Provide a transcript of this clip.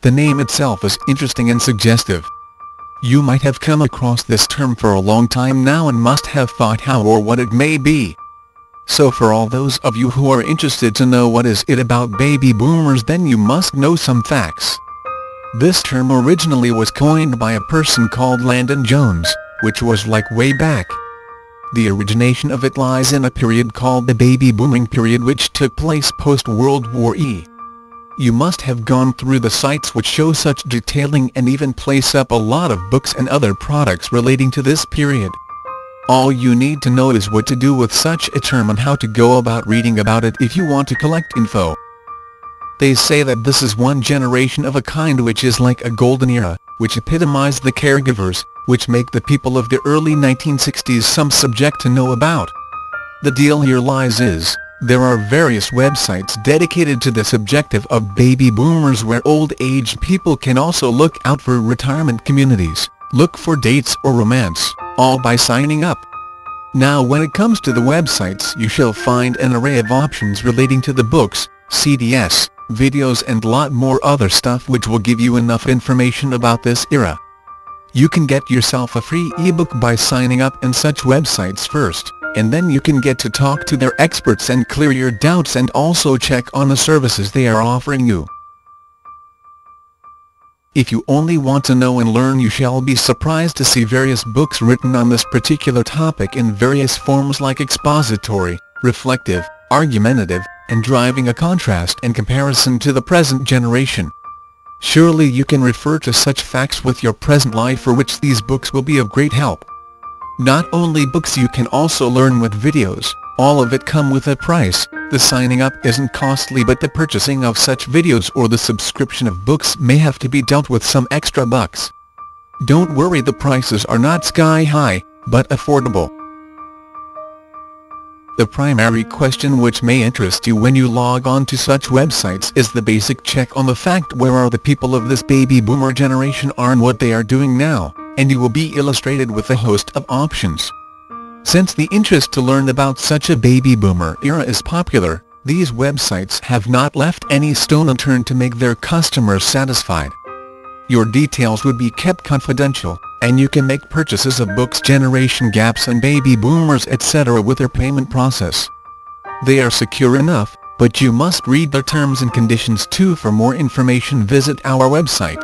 The name itself is interesting and suggestive. You might have come across this term for a long time now and must have thought how or what it may be. So for all those of you who are interested to know what is it about baby boomers, then you must know some facts. This term originally was coined by a person called Landon Jones, which was like way back. The origination of it lies in a period called the baby booming period, which took place post-World War I. You must have gone through the sites which show such detailing and even place up a lot of books and other products relating to this period. All you need to know is what to do with such a term and how to go about reading about it if you want to collect info. They say that this is one generation of a kind which is like a golden era, which epitomize the caregivers, which make the people of the early 1960s some subject to know about. The deal here lies is, there are various websites dedicated to this objective of baby boomers where old-aged people can also look out for retirement communities, look for dates or romance, all by signing up. Now when it comes to the websites, you shall find an array of options relating to the books, CDs, videos and lot more other stuff which will give you enough information about this era. You can get yourself a free ebook by signing up in such websites first, and then you can get to talk to their experts and clear your doubts and also check on the services they are offering you. If you only want to know and learn, you shall be surprised to see various books written on this particular topic in various forms like expository, reflective, argumentative, and driving a contrast and comparison to the present generation. Surely you can refer to such facts with your present life, for which these books will be of great help. Not only books, you can also learn with videos. All of it come with a price. The signing up isn't costly, but the purchasing of such videos or the subscription of books may have to be dealt with some extra bucks. Don't worry, the prices are not sky high, but affordable. The primary question which may interest you when you log on to such websites is the basic check on the fact where are the people of this baby boomer generation are and what they are doing now, and you will be illustrated with a host of options. Since the interest to learn about such a baby boomer era is popular, these websites have not left any stone unturned to make their customers satisfied. Your details would be kept confidential, and you can make purchases of books, generation gaps and baby boomers etc. with their payment process. They are secure enough, but you must read their terms and conditions too. For more information, visit our website.